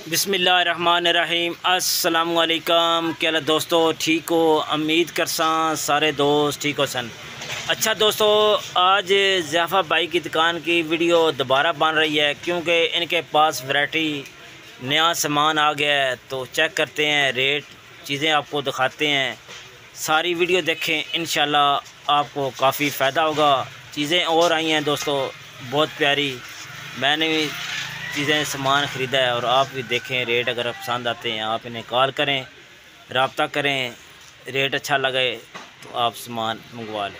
बिस्मिल्लाहिर्रहमानिर्रहीम। अस्सलामुअलैकुम। क्या हाल दोस्तों, ठीक हो? उम्मीद करसा सारे दोस्त ठीक हो सन। अच्छा दोस्तों, आज ज़ियाफ़ा भाई की दुकान की वीडियो दोबारा बन रही है क्योंकि इनके पास वैरायटी नया सामान आ गया है। तो चेक करते हैं रेट, चीज़ें आपको दिखाते हैं। सारी वीडियो देखें, इंशाल्लाह आपको काफ़ी फ़ायदा होगा। चीज़ें और आई हैं दोस्तों, बहुत प्यारी। मैंने भी चीज़ें सामान ख़रीदा है और आप भी देखें रेट। अगर पसंद आते हैं आप इन्हें कॉल करें, रब्ता करें। रेट अच्छा लगे तो आप सामान मंगवा लें।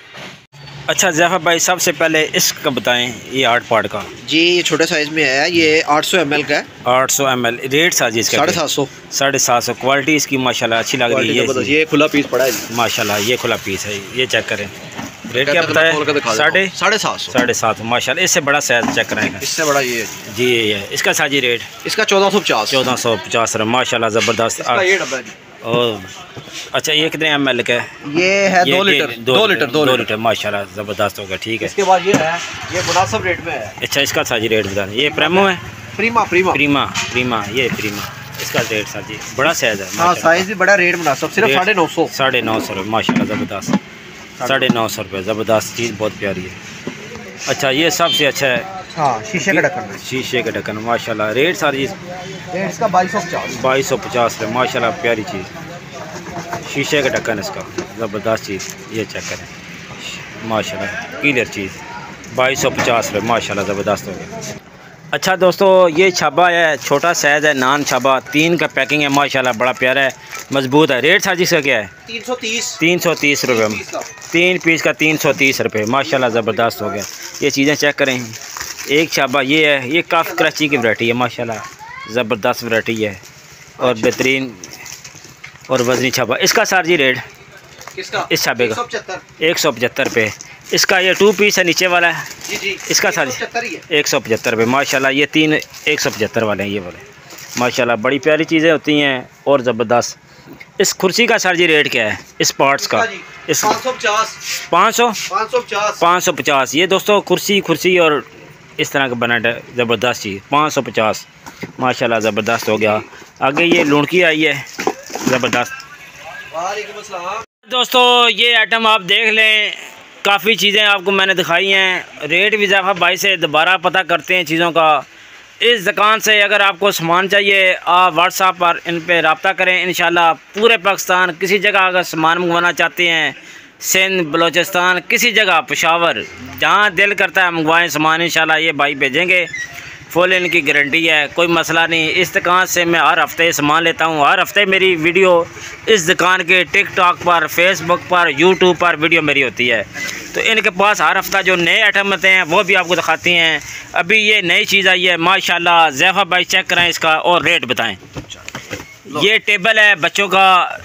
अच्छा ज़ियाफ़ा भाई, सबसे पहले इसका बताएं, ये 8 पार्ट का जी, ये छोटे साइज़ में है। ये 800 ml का है। 800 ml। रेट साजी इसका 750। क्वालिटी इसकी माशाल्लाह अच्छी लग रही है। ये खुला पीस पड़ा है माशाल्लाह, ये खुला पीस है। ये चेक करें, रेट क्या बताया? 750 माशाल्लाह। इससे बड़ा साइज चेक कराएंगे, इससे बड़ा ये जी। ये है इसका साजी रेट, इसका 1450 माशाल्लाह ज़बरदस्त। और अच्छा, ये कितने ml का है? ये है 2 लीटर माशाल्लाह ज़बरदस्त होगा। ठीक है, इसके बाद ये है, ये मुनासिब रेट में है। अच्छा, इसका साजी रेट बता दें। ये प्रेमो है, प्रीमा। ये प्रीमा। इसका रेट साजी बड़ा साइज है। हाँ, साइज भी बड़ा, रेट मुनासिब, सिर्फ 950 रुपये माशाल्लाह ज़बरदस्त। 950 रुपये, ज़बरदस्त चीज़, बहुत प्यारी है। अच्छा, ये सबसे अच्छा है। हाँ, शीशे का ढक्कन माशाल्लाह। रेट सारी इसका 2250 रुपये माशाल्लाह, प्यारी चीज़। शीशे का ढक्कन इसका ज़बरदस्त चीज़। ये चेक करें माशाल्लाह, क्लियर चीज़। 2250 रुपये माशाल्लाह, ज़बरदस्त हो गया। अच्छा दोस्तों, ये छाबा है, छोटा साइज़ है, नान छाबा। 3 का पैकिंग है माशाल्लाह, बड़ा प्यारा है, मजबूत है। रेट साजी इसका क्या है? 330 रुपये। 3 पीस का 330 रुपये माशाल्लाह, ज़बरदस्त हो गया। ये चीज़ें चेक करें। एक छाबा ये है, ये काफ़ी कराची की वैरायटी है माशाल्लाह, ज़बरदस्त वैरायटी है और बेहतरीन और वज़नी छाबा। इसका सार्जी रेट इस छाबे का 175 रुपये। इसका ये 2 पीस है, नीचे वाला है जी। इसका सार्जी 175 रुपये माशाल्लाह। ये 3 175 वाले हैं, ये वाले माशाल्लाह। बड़ी प्यारी चीज़ें होती हैं और ज़बरदस्त। इस कुर्सी का सार्जी रेट क्या है इस पार्ट्स का? इस 550। ये दोस्तों कुर्सी और इस तरह का बना है, ज़बरदस्त चीज़। 550 माशाल्लाह, ज़बरदस्त हो गया। आगे ये लुणकी आई है, ज़बरदस्त। दोस्तों, ये आइटम आप देख लें, काफ़ी चीज़ें आपको मैंने दिखाई हैं। रेट भी ज़ियाफ़ा भाई से दोबारा पता करते हैं चीज़ों का। इस दुकान से अगर आपको सामान चाहिए, आप व्हाट्सएप पर इन पर रब्ता करें। इंशाल्लाह पूरे पाकिस्तान किसी जगह अगर सामान मंगवाना चाहते हैं, सिंध, बलूचिस्तान, किसी जगह, पेशावर, जहाँ दिल करता है मंगवाएं सामान। इंशाल्लाह ये भाई भेजेंगे, फुल इनकी गारंटी है, कोई मसला नहीं। इस दुकान से मैं हर हफ्ते सामान लेता हूँ। हर हफ्ते मेरी वीडियो इस दुकान के टिकटॉक पर, फेसबुक पर, यूट्यूब पर वीडियो मेरी होती है। तो इनके पास हर हफ्ता जो नए आइटम आते हैं वो भी आपको दिखाती हैं। अभी ये नई चीज़ आई है माशाल्लाह। ज़ियाफ़ा भाई चेक कराएँ इसका और रेट बताएँ। ये टेबल है बच्चों का।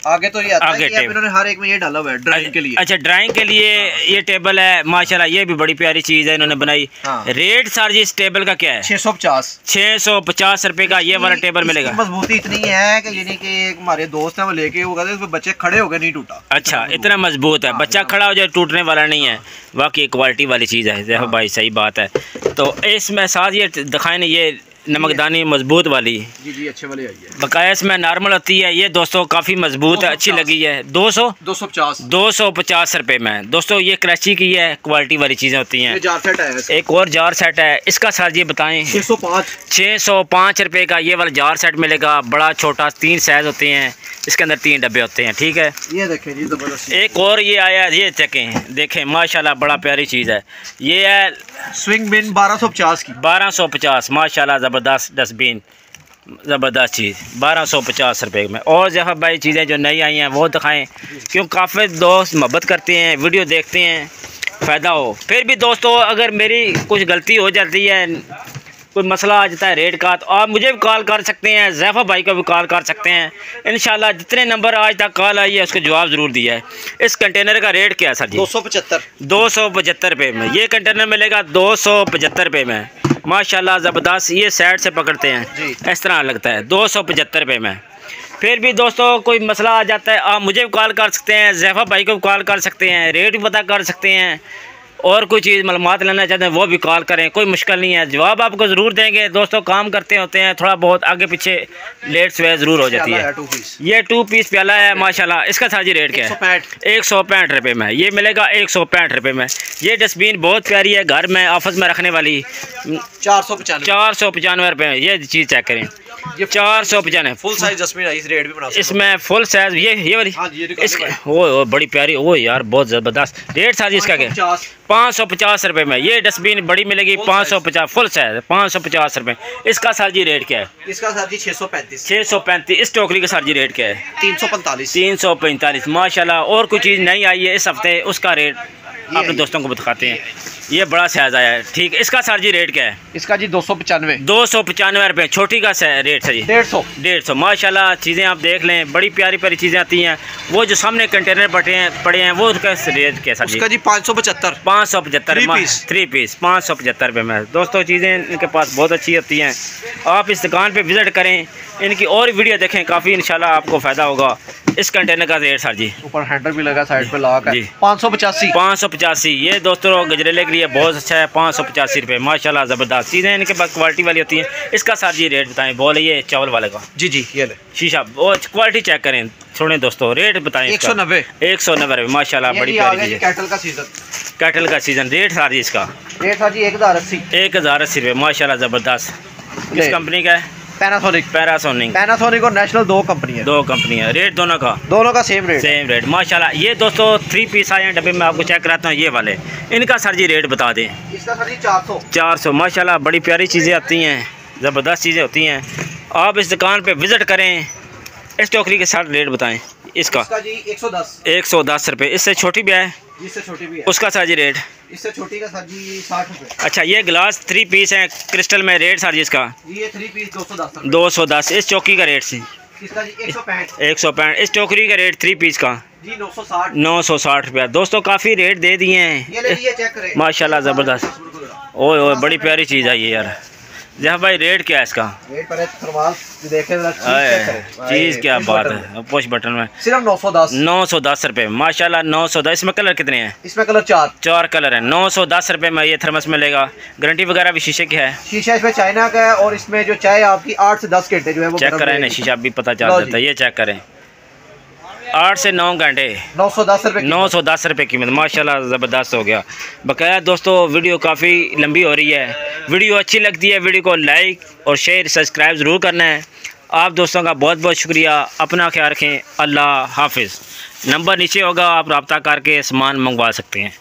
आगे तो ये आता है कि इन्होंने हर एक में ये डाला हुआ है ड्राइंग के लिए। अच्छा, ड्राइंग के लिए ये टेबल है माशाल्लाह। ये भी बड़ी प्यारी चीज़ है, इन्होंने बनाई। हाँ। रेट सर जी इस टेबल का क्या है? 650 रुपये का ये वाला टेबल मिलेगा। मजबूती इतनी है कि यानी कि हमारे दोस्त हैं, वो लेके वो कहते हैं बच्चे खड़े हो गए, नहीं टूटा। अच्छा, इतना मजबूत है, बच्चा खड़ा हो जाए टूटने वाला नहीं है। वाकई क्वालिटी वाली चीज़ है ज़ियाफ़ा भाई, सही बात है। तो इसमें साथ ये दिखाएं, ये नमकदानी मजबूत वाली जी अच्छे वाली आई है। बकाया इसमें नॉर्मल होती है। ये दोस्तों काफ़ी मजबूत है, अच्छी लगी है। 250 रुपये में। दोस्तों ये कराची की है, क्वालिटी वाली चीज़ें होती हैं। जार सेट है, एक और जार सेट है। इसका सर ये बताएं। 605 रुपये का ये वाला जार सेट मिलेगा। बड़ा छोटा 3 साइज़ होते हैं, इसके अंदर 3 डब्बे होते हैं। ठीक है, ये देखें जी, ज़बरदस्त। एक और ये आया है, ये देखें माशाल्लाह, बड़ा प्यारी चीज़ है। ये है स्विंग बिन 1250 माशाल्लाह, ज़बरदस्त डस्टबिन, ज़बरदस्त चीज़ 1250 रुपये में। और ज़ियाफ़ा भाई चीज़ें जो नई आई हैं वो दिखाएं, क्योंकि काफ़ी दोस्त मोहब्बत करते हैं, वीडियो देखते हैं, फ़ायदा हो। फिर भी दोस्तों अगर मेरी कुछ गलती हो जाती है, कोई मसला आ जाता है रेट का, तो आप मुझे भी कॉल कर सकते हैं, ज़ियाफ़ा भाई को भी कॉल कर सकते हैं। इंशाल्लाह जितने नंबर आज तक कॉल आई है उसका जवाब ज़रूर दिया है। इस कंटेनर का रेट क्या है सर जी? 275 रुपये में ये कंटेनर मिलेगा। 275 रुपये में माशाल्लाह, ज़बरदस्त। ये साइड से पकड़ते हैं, इस तरह लगता है। 275 रुपये में। फिर भी दोस्तों कोई मसला आ जाता है, आप मुझे भी कॉल कर सकते हैं, ज़ियाफ़ा भाई को भी कॉल कर सकते हैं, रेट भी पता कर सकते हैं। और कोई चीज़ मालूमात लेना चाहते हैं वो भी कॉल करें, कोई मुश्किल नहीं है, जवाब आपको ज़रूर देंगे। दोस्तों काम करते होते हैं, थोड़ा बहुत आगे पीछे लेट सवेर ज़रूर हो जाती है। ये 2 पीस प्याला है माशाल्लाह। इसका साजी रेट क्या है? 165 रुपये में ये मिलेगा, 165 रुपये में। ये डस्टबिन बहुत प्यारी है, घर में ऑफिस में रखने वाली। 495 रुपये में ये चीज़ चेक करें, ये 495 फुल साइज डस्टबिन है, इस रेट भी बना सकते इसमें फुल साइज ये वाली। हाँ जी, ये इसका वो बड़ी प्यारी, वो यार बहुत ज़बरदस्त रेट साजी इसका क्या? 550 रुपये में ये डस्टबिन बड़ी मिलेगी। 550 फुल साइज 550 रुपये। इसका सर जी रेट क्या है? इसका सर जी 635। 635। इस टोकरी का सर जी रेट क्या है? 345। 345 माशाल्लाह। और कोई चीज़ नहीं आई है इस हफ्ते, उसका रेट अपने दोस्तों को बताते हैं। ये बड़ा साइज आया है, ठीक है। इसका सर जी रेट क्या है? इसका जी 295। 295 रुपये। छोटी का रेट सर जी 150 माशाल्लाह। चीज़ें आप देख लें, बड़ी प्यारी प्यारी चीज़ें आती हैं। वो जो सामने कंटेनर पड़े हैं वो उसका रेट क्या सर जी? उसका जी 575। 575 3 पीस 575 रुपये में। दोस्तों चीज़ें इनके पास बहुत अच्छी होती हैं। आप इस दुकान पे विज़िट करें, इनकी और वीडियो देखें, काफ़ी इंशाल्लाह आपको फ़ायदा होगा। इस कंटेनर का रेट सर जी, ऊपर हैंडल भी लगा, साइड पे लॉक है, 585। 585। ये दोस्तों गजरेले के लिए बहुत अच्छा है। 585 रुपये माशाल्लाह ज़बरदस्त चीज़ें इनके पास क्वालिटी वाली होती हैं। इसका सर जी रेट बताएं, बोलिए चावल वाले का। जी ये ले शीशा वो क्वालिटी चेक करें, सुने दोस्तों रेट बताएं। 190 रुपये माशाल्लाह, बड़ी प्यारी चीज़ है। कैटल का सीज़न रेट सर जी इसका? रेट सर जी 1080। 1080 रुपये माशाल्लाह ज़बरदस्त। किस कंपनी का है? पैनासोनिक और नेशनल दो कंपनी है। रेट दोनों का सेम रेट माशाल्लाह। ये दोस्तों 3 पीस आए हैं डब्बे में, आपको चेक कराता हूँ ये वाले। इनका सर जी रेट बता दें। इसका सर जी 400 माशाल्लाह। बड़ी प्यारी चीज़ें आती हैं, ज़बरदस्त चीज़ें होती हैं। आप इस दुकान पे विज़िट करें। इस टोकरी के साथ रेट बताएं। इसका जी 110 रुपये। इससे छोटी भी है, इससे छोटी भी है। उसका सर जी रेट? इससे छोटी का सर जी 60 रुपये। अच्छा, ये गिलास 3 पीस है क्रिस्टल में, रेट सर जी इसका? ये 3 पीस 210। 210। इस चौकी का रेट सी? इसका जी 165। 165। इस टोकरी का रेट 3 पीस का जी 960। 960 रुपया। दोस्तों काफ़ी रेट दे दिए हैं, ये ले लीजिए, चेक करें माशाल्लाह ज़बरदस्त। ओए बड़ी प्यारी चीज़ आई है यार। जहाँ भाई रेट क्या है इसका? रेट पर थर्माल देखें, चीज़ क्या बात है। पुश बटन में सिर्फ 910 रुपये माशाल्लाह। 910। इसमें कलर कितने हैं? इसमें कलर 4 कलर हैं। 910 रुपये में ये थर्मस मिलेगा। गारंटी वगैरह भी शीशे की है? शीशा इसमें चाइना का है, और इसमें जो चाय आपकी 8 से 10 घंटे जो है वो चेक करें ना, शीशा भी पता चल जाता है। ये चेक करें, 8 से 9 घंटे, 910 रुपये कीमत माशाल्लाह ज़बरदस्त हो गया। बकाया दोस्तों वीडियो काफ़ी लंबी हो रही है। वीडियो अच्छी लगती है, वीडियो को लाइक और शेयर सब्सक्राइब ज़रूर करना है। आप दोस्तों का बहुत बहुत शुक्रिया। अपना ख्याल रखें। अल्लाह हाफिज़। नंबर नीचे होगा, आप रब्ता करके सामान मंगवा सकते हैं।